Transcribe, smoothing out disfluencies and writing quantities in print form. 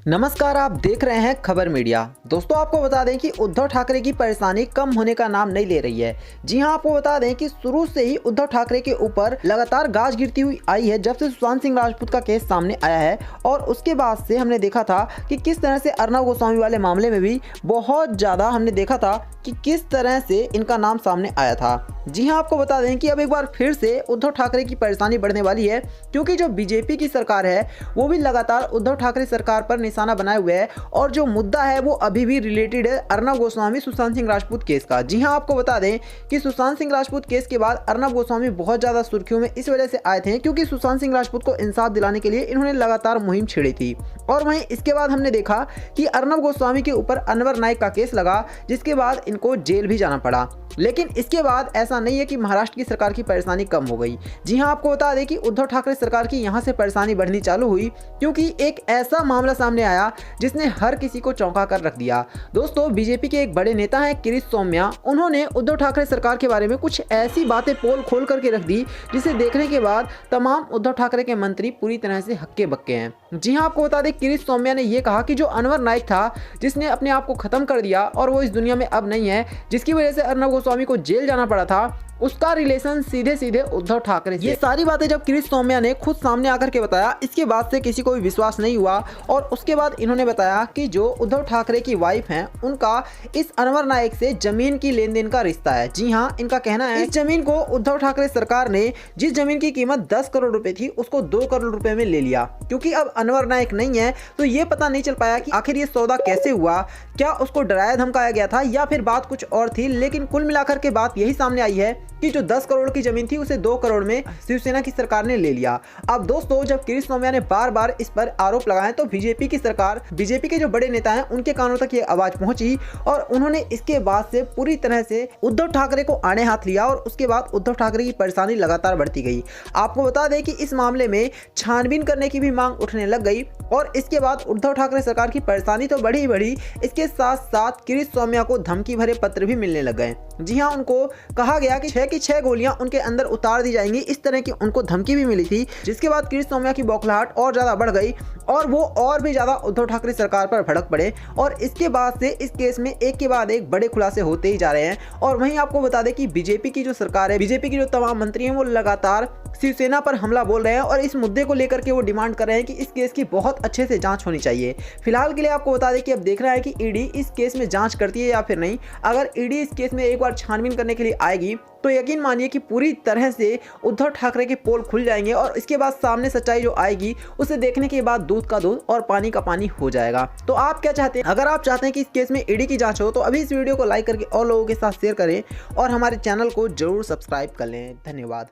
नमस्कार, आप देख रहे हैं खबर मीडिया। दोस्तों, आपको बता दें कि उद्धव ठाकरे की परेशानी कम होने का नाम नहीं ले रही है। जी हां, आपको बता दें कि शुरू से ही उद्धव ठाकरे के ऊपर लगातार गाज गिरती हुई आई है जब से सुशांत सिंह राजपूत का केस सामने आया है। और उसके बाद से हमने देखा था कि किस तरह से अर्नब गोस्वामी वाले मामले में भी बहुत ज़्यादा हमने देखा था कि किस तरह से इनका नाम सामने आया था। जी हां, आपको बता दें कि अब एक बार फिर से उद्धव ठाकरे की परेशानी बढ़ने वाली है, क्योंकि जो बीजेपी की सरकार है वो भी लगातार उद्धव ठाकरे सरकार पर निशाना बनाए हुए है। और जो मुद्दा है वो अभी भी रिलेटेड है अर्नब गोस्वामी सुशांत सिंह राजपूत केस का। जी हां, आपको बता दें कि सुशांत सिंह राजपूत केस के बाद अर्नब गोस्वामी बहुत ज़्यादा सुर्खियों में इस वजह से आए थे क्योंकि सुशांत सिंह राजपूत को इंसाफ दिलाने के लिए इन्होंने लगातार मुहिम छेड़ी थी। और वहीं इसके बाद हमने देखा कि अर्नब गोस्वामी के ऊपर अनवर नाइक का केस लगा, जिसके बाद इनको जेल भी जाना पड़ा। लेकिन इसके बाद ऐसा नहीं है कि महाराष्ट्र की सरकार की परेशानी कम हो गई। जी हां, आपको बता दें कि उद्धव ठाकरे सरकार की यहां से परेशानी बढ़नी चालू हुई, क्योंकि एक ऐसा मामला सामने आया जिसने हर किसी को चौंका कर रख दिया। दोस्तों, बीजेपी के एक बड़े नेता हैं किरीट सोमैया, उन्होंने उद्धव ठाकरे सरकार के बारे में कुछ ऐसी बातें पोल खोल करके रख दी जिसे देखने के बाद तमाम उद्धव ठाकरे के मंत्री पूरी तरह से हक्के बक्के हैं। जी हां, आपको बता दें किरीट सोमैया ने यह कहा कि जो अनवर नाइक था, जिसने अपने आप को खत्म कर दिया और वो इस दुनिया में अब नहीं है, जिसकी वजह से अर्नब गोस्वामी को जेल जाना पड़ा था, उसका रिलेशन सीधे सीधे उद्धव ठाकरे से। ये सारी बातें जब किरीट सोमैया ने खुद सामने आकर के बताया, इसके बाद से किसी को भी विश्वास नहीं हुआ। और उसके बाद इन्होंने बताया कि जो उद्धव ठाकरे की वाइफ हैं, उनका इस अनवर नाइक से जमीन की लेन देन का रिश्ता है। जी हाँ, इनका कहना है इस जमीन को उद्धव ठाकरे सरकार ने, जिस जमीन की कीमत 10 करोड़ रुपए थी, उसको 2 करोड़ रुपए में ले लिया। क्योंकि अब अनवर नाइक नहीं है तो ये पता नहीं चल पाया कि आखिर ये सौदा कैसे हुआ, क्या उसको डराया धमकाया गया था या फिर बात कुछ और थी। लेकिन कुल मिलाकर के बात यही सामने आई है कि जो 10 करोड़ की जमीन थी उसे 2 करोड़ में शिवसेना की सरकार ने ले लिया। अब दोस्तों, जब किरीट सोमैया ने बार बार इस पर आरोप लगाए तो बीजेपी की सरकार, बीजेपी के जो बड़े नेता हैं, उनके कानों तक ये आवाज पहुंची और उन्होंने इसके बाद से पूरी तरह से उद्धव ठाकरे को आड़े हाथ लिया। और उसके बाद उद्धव ठाकरे की परेशानी लगातार बढ़ती गई। आपको बता दें कि इस मामले में छानबीन करने की भी मांग उठने लग गई। और इसके बाद उद्धव ठाकरे सरकार की परेशानी तो बढ़ी बढ़ी, इसके साथ साथ किरीट सोमैया को धमकी भरे पत्र भी मिलने लग गए। जी हाँ, उनको कहा गया कि 6 की 6 गोलियां उनके अंदर उतार दी जाएंगी, इस तरह की उनको धमकी भी मिली थी। जिसके बाद किरीट सोमैया की बौखलाहट और ज्यादा बढ़ गई और वो और भी ज्यादा उद्धव ठाकरे सरकार पर भड़क पड़े। और इसके बाद से इस केस में एक के बाद एक बड़े खुलासे होते ही जा रहे हैं। और वहीं आपको बता दें कि बीजेपी की जो सरकार है, बीजेपी की जो तमाम मंत्री हैं, वो लगातार शिवसेना पर हमला बोल रहे हैं और इस मुद्दे को लेकर के वो डिमांड कर रहे हैं कि इस केस की बहुत अच्छे से जांच होनी चाहिए। फिलहाल के लिए आपको बता दें कि अब देखना है कि ईडी इस केस में जांच करती है या फिर नहीं। अगर ईडी इस केस में एक बार छानबीन करने के लिए आएगी तो यकीन मानिए कि पूरी तरह से उद्धव ठाकरे के पोल खुल जाएंगे और इसके बाद सामने सच्चाई जो आएगी उसे देखने के बाद दूध का दूध और पानी का पानी हो जाएगा। तो आप क्या चाहते हैं? अगर आप चाहते हैं कि इस केस में ईडी की जांच हो तो अभी इस वीडियो को लाइक करके और लोगों के साथ शेयर करें और हमारे चैनल को जरूर सब्सक्राइब कर लें। धन्यवाद।